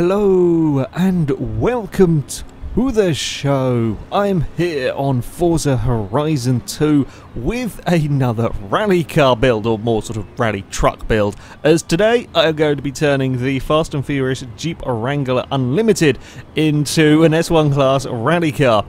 Hello and welcome to the show. I'm here on Forza Horizon 2 with another rally car build, or more sort of rally truck build, as today I'm going to be turning the Fast and Furious Jeep Wrangler Unlimited into an S1 class rally car.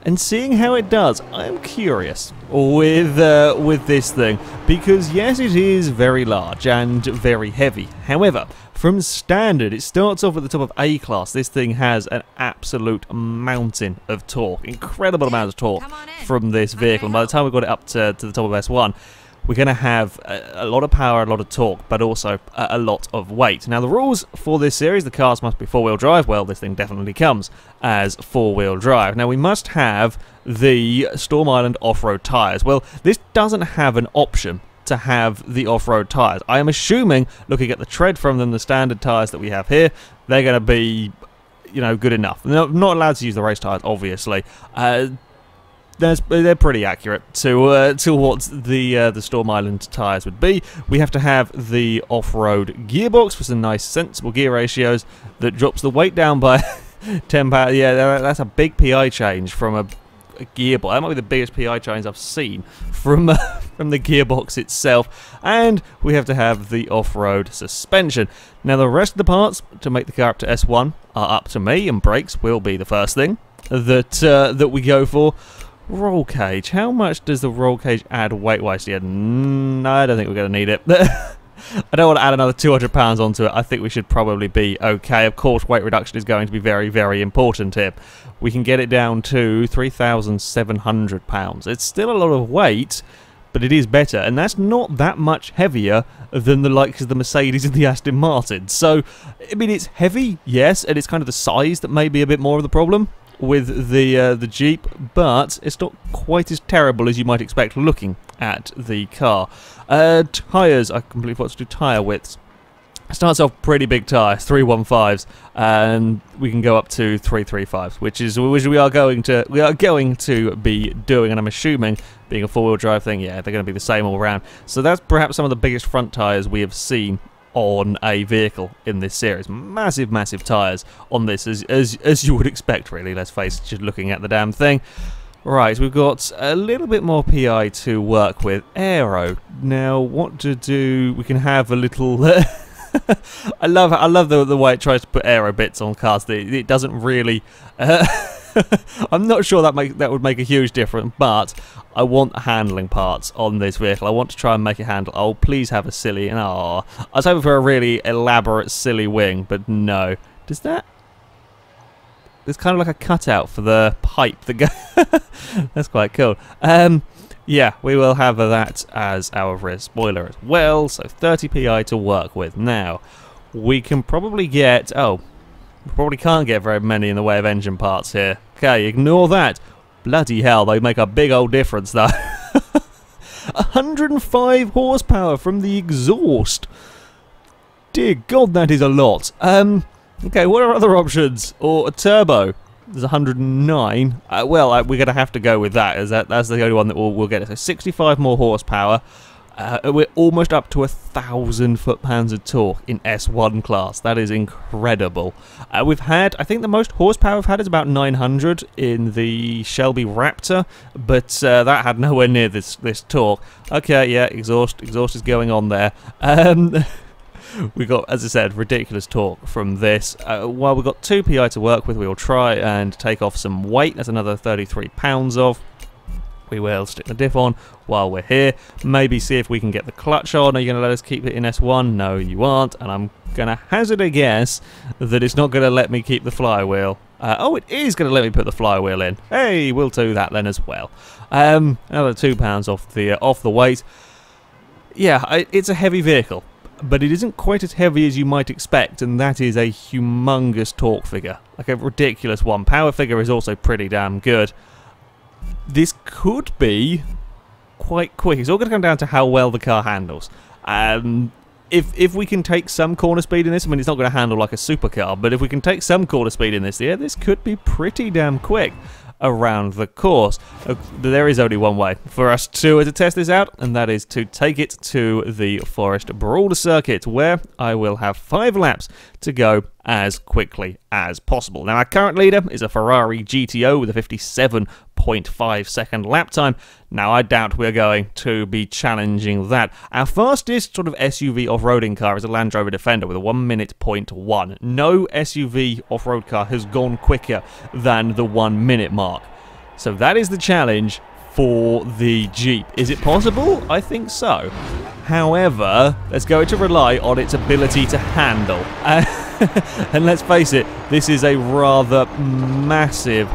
And seeing how it does, I'm curious with this thing, because yes, it is very large and very heavy. However, from standard, it starts off at the top of A class. This thing has an absolute mountain of torque, incredible amount of torque from this vehicle. And by the time we've got it up to the top of S1, we're going to have a lot of power, a lot of torque, but also a lot of weight. Now, the rules for this series, the cars must be four-wheel drive. Well, this thing definitely comes as four-wheel drive. Now, we must have the Storm Island off-road tyres. Well, this doesn't have an option to have the off-road tyres. I am assuming, looking at the tread from them, the standard tyres that we have here, they're going to be, you know, good enough. They're not allowed to use the race tyres, obviously. They're pretty accurate to what the Storm Island tyres would be. We have to have the off-road gearbox for some nice sensible gear ratios that drops the weight down by 10 pounds. Yeah, that's a big PI change from a gearbox. That might be the biggest PI change I've seen from the gearbox itself. And we have to have the off-road suspension. Now, the rest of the parts to make the car up to S1 are up to me, and brakes will be the first thing that we go for. Roll cage. How much does the roll cage add weight-wise? Yeah, no, I don't think we're going to need it. I don't want to add another 200 pounds onto it. I think we should probably be okay. Of course, weight reduction is going to be very, very important here. We can get it down to 3,700 pounds. It's still a lot of weight, but it is better, and that's not that much heavier than the likes of the Mercedes and the Aston Martin. So, I mean, it's heavy, yes, and it's kind of the size that may be a bit more of the problem with the Jeep, but it's not quite as terrible as you might expect looking at the car. Tyres, I completely forgot to do tyre widths. Starts off pretty big tyres, 315s, and we can go up to 335s, which we are going to be doing, and I'm assuming, being a four-wheel drive thing, yeah, they're going to be the same all around. So that's perhaps some of the biggest front tyres we have seen on a vehicle in this series. Massive, massive tyres on this, as you would expect, really. Let's face it, just looking at the damn thing. Right, we've got a little bit more PI to work with. Aero. Now, what to do? We can have a little. I love the way it tries to put aero bits on cars. It doesn't really. I'm not sure that would make a huge difference, but I want handling parts on this vehicle. I want to try and make it handle. Oh, please have a silly. Oh, I was hoping for a really elaborate silly wing, but no. Does that? There's kind of like a cutout for the pipe that goes. That's quite cool. Yeah, we will have that as our rear spoiler as well. So 30 PI to work with. Now, we can probably get. Oh. We probably can't get very many in the way of engine parts here. Okay, ignore that. Bloody hell, they make a big old difference though. 105 horsepower from the exhaust. Dear God, that is a lot. Okay, what are other options? Or a turbo. There's 109. Well, we're going to have to go with that, as that's the only one that we'll get. So 65 more horsepower. We're almost up to 1,000 foot-pounds of torque in S1 class. That is incredible. We've had, I think the most horsepower we've had is about 900 in the Shelby Raptor, but that had nowhere near this torque. Okay, yeah, exhaust is going on there. We got, as I said, ridiculous torque from this. While we've got 2 PI to work with, we will try and take off some weight. That's another 33 pounds off. We will stick the diff on while we're here. Maybe see if we can get the clutch on. Are you going to let us keep it in S1? No, you aren't. And I'm going to hazard a guess that it's not going to let me keep the flywheel. Oh, it is going to let me put the flywheel in. Hey, we'll do that then as well. Another 2 pounds off the weight. Yeah, it's a heavy vehicle, but it isn't quite as heavy as you might expect, and that is a humongous torque figure. Like a ridiculous one. Power figure is also pretty damn good. This could be quite quick. It's all going to come down to how well the car handles. If we can take some corner speed in this, I mean, it's not going to handle like a supercar, but if we can take some corner speed in this, yeah, this could be pretty damn quick around the course. There is only one way for us to test this out, and that is to take it to the Forest Brawl circuit, where I will have 5 laps to go as quickly as possible. Now, our current leader is a Ferrari GTO with a 57.5 second lap time. Now, I doubt we're going to be challenging that. Our fastest sort of SUV off-roading car is a Land Rover Defender with a 1 minute 0.1. No SUV off-road car has gone quicker than the 1 minute mark. So that is the challenge for the Jeep. Is it possible? I think so. However, let's go to rely on its ability to handle. And let's face it, this is a rather massive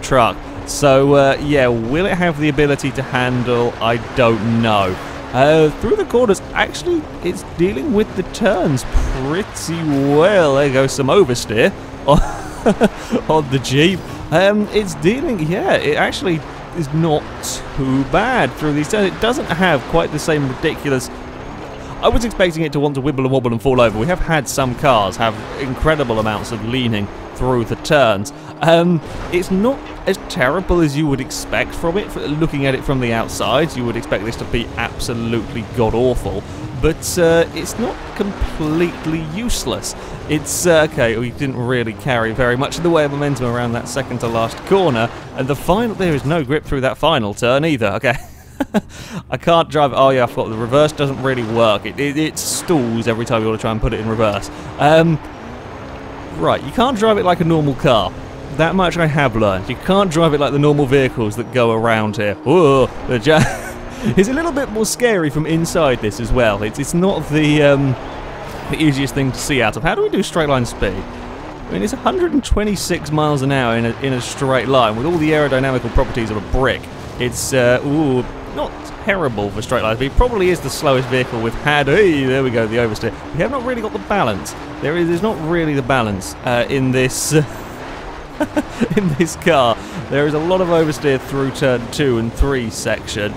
truck. So, yeah, will it have the ability to handle? I don't know. Through the corners, actually, it's dealing with the turns pretty well. There goes some oversteer on the Jeep. It's dealing, yeah, it actually is not too bad through these turns. It doesn't have quite the same ridiculous... I was expecting it to want to wibble and wobble and fall over. We have had some cars have incredible amounts of leaning through the turns. It's not as terrible as you would expect from it. Looking at it from the outside, you would expect this to be absolutely god-awful. But it's not completely useless. It's, okay, we didn't really carry very much in the way of momentum around that second to last corner. And the final, there is no grip through that final turn either, okay. I can't drive. Oh yeah, I thought the reverse doesn't really work. It stalls every time you want to try and put it in reverse. Right, you can't drive it like a normal car. That much I have learned. You can't drive it like the normal vehicles that go around here. Whoa, it's a little bit more scary from inside this as well. It's not the easiest thing to see out of. How do we do straight line speed? I mean, it's 126 miles an hour in a straight line with all the aerodynamical properties of a brick. It's ooh, not terrible for straight line speed. Probably is the slowest vehicle we've had. Hey, there we go, the oversteer. We have not really got the balance. There's not really the balance in this in this car. There is a lot of oversteer through turn 2 and 3 section.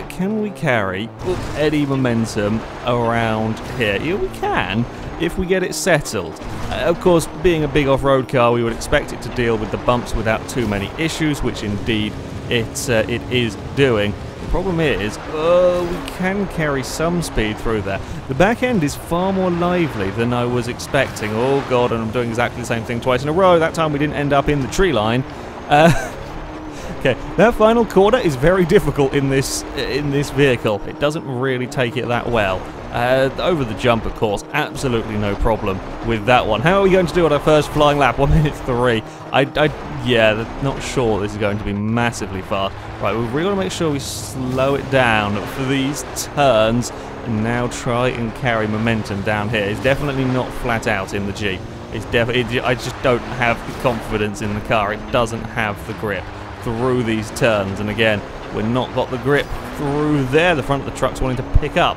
Can we carry any momentum around here? Yeah, we can if we get it settled. Of course, being a big off-road car, we would expect it to deal with the bumps without too many issues, which indeed it is doing. The problem is, we can carry some speed through there. The back end is far more lively than I was expecting. Oh god, and I'm doing exactly the same thing twice in a row. That time we didn't end up in the tree line. Okay, that final corner is very difficult in this vehicle. It doesn't really take it that well. Over the jump, of course, absolutely no problem with that one. How are we going to do on our first flying lap? 1 minute 3. Yeah, not sure this is going to be massively fast. Right, we've really got to make sure we slow it down for these turns and now try and carry momentum down here. It's definitely not flat out in the Jeep. It's definitely, I just don't have the confidence in the car. It doesn't have the grip through these turns, and again, we've not got the grip through there. The front of the truck's wanting to pick up,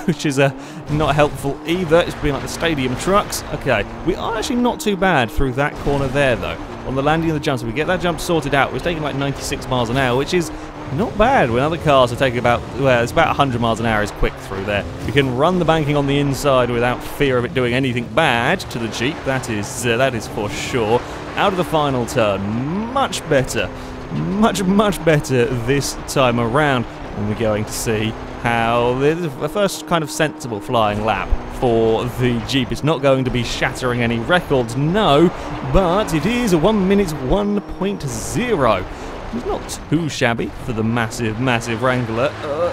which is not helpful either. It's been like the stadium trucks. Okay, we are actually not too bad through that corner there, though. On the landing of the jump, so we get that jump sorted out. We're taking like 96 miles an hour, which is not bad when other cars are taking about, well, it's about 100 miles an hour is quick through there. We can run the banking on the inside without fear of it doing anything bad to the Jeep. That is for sure. Out of the final turn, much better. Much better this time around, and we're going to see how the first kind of sensible flying lap for the Jeep. It's not going to be shattering any records, no, but it is a 1 minute 1.0. It's not too shabby for the massive Wrangler.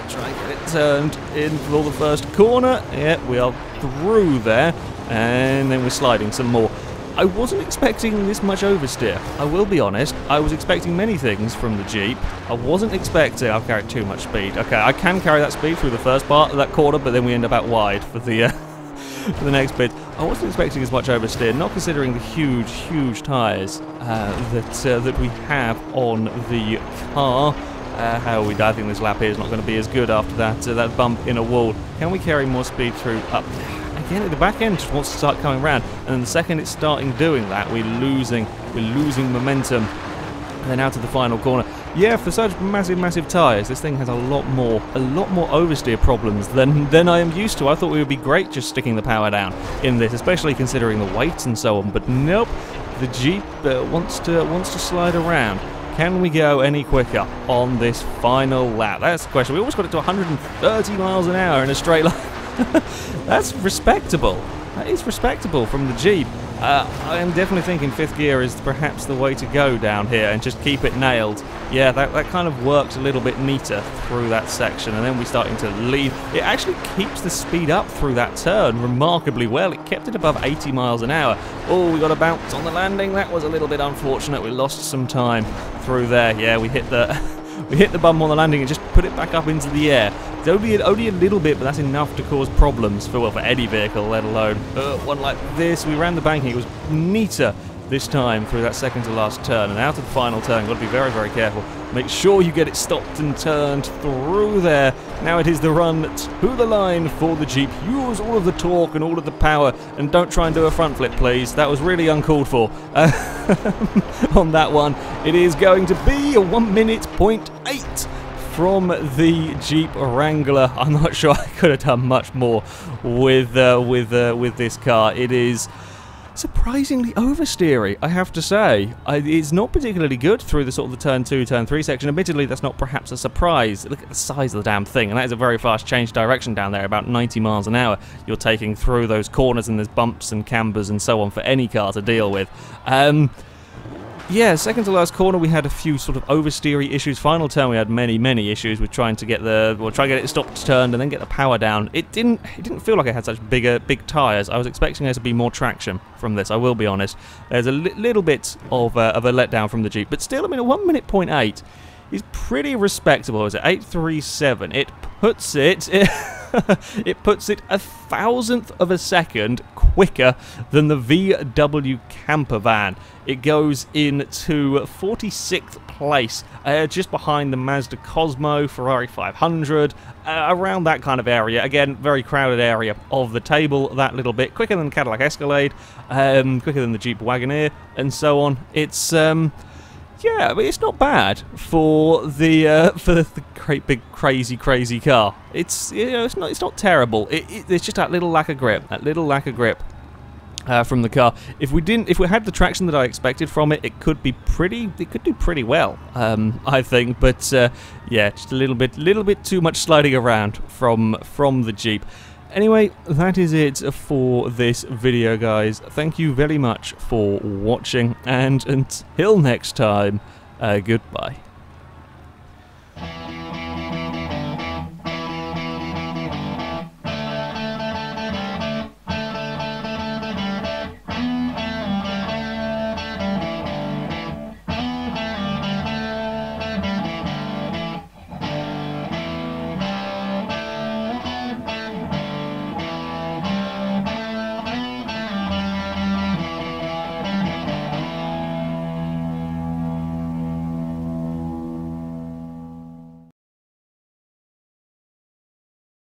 Try and get it turned in for the first corner. Yeah, we are through there, and then we're sliding some more. I wasn't expecting this much oversteer, I will be honest. I was expecting many things from the Jeep. I wasn't expecting... I've carried too much speed. Okay, I can carry that speed through the first part of that corner, but then we end up out wide for the for the next bit. I wasn't expecting as much oversteer, not considering the huge tyres that we have on the car. How we die. I think this lap here is not going to be as good after that bump in a wall. Can we carry more speed through up? Again, the back end just wants to start coming around, and then the second it's starting doing that, we're losing momentum. And then out to the final corner. Yeah, for such massive tyres, this thing has a lot more oversteer problems than I am used to. I thought we would be great just sticking the power down in this, especially considering the weight and so on. But nope, the Jeep wants to slide around. Can we go any quicker on this final lap? That's the question. We almost got it to 130 miles an hour in a straight line. That's respectable. That is respectable from the Jeep. I am definitely thinking 5th gear is perhaps the way to go down here and just keep it nailed. Yeah, that kind of works a little bit neater through that section, and then we're starting to lead. It actually keeps the speed up through that turn remarkably well. It kept it above 80 miles an hour. Oh, we got a bounce on the landing. That was a little bit unfortunate. We lost some time through there. Yeah, we hit the we hit the bump on the landing and just put it back up into the air. It's only a little bit, but that's enough to cause problems for any vehicle, let alone one like this. We ran the banking. It was neater this time through that second to last turn, and out of the final turn. Got to be very, very careful. Make sure you get it stopped and turned through there. Now it is the run to the line for the Jeep. Use all of the torque and all of the power, and don't try and do a front flip, please. That was really uncalled for. On that one, it is going to be a 1 minute .8 from the Jeep Wrangler. I'm not sure I could have done much more with this car. It is surprisingly oversteery, I have to say. It's not particularly good through the sort of the turn 2, turn 3 section. Admittedly, that's not perhaps a surprise. Look at the size of the damn thing, and that is a very fast change direction down there, about 90 miles an hour. You're taking through those corners, and there's bumps and cambers and so on for any car to deal with. Yeah, second to last corner we had a few sort of oversteery issues. Final turn we had many issues with trying to get it stopped, turned, and then get the power down. It didn't feel like it had such big tyres. I was expecting there to be more traction from this, I will be honest. There's a little bit of a letdown from the Jeep, but still, I mean, a 1 minute .8 is pretty respectable. Is it 837? It puts it it puts it 1,000th of a second quicker than the VW camper van. It goes into 46th place, just behind the Mazda Cosmo, Ferrari 500, around that kind of area. Again, very crowded area of the table, that little bit. Quicker than the Cadillac Escalade, quicker than the Jeep Wagoneer, and so on. It's yeah, but it's not bad for the great big crazy car. It's, you know, it's not terrible. There's just that little lack of grip, from the car. If we had the traction that I expected from it, it could do pretty well, I think. But yeah, just a little bit too much sliding around from the Jeep. Anyway, that is it for this video, guys. Thank you very much for watching, and until next time, goodbye.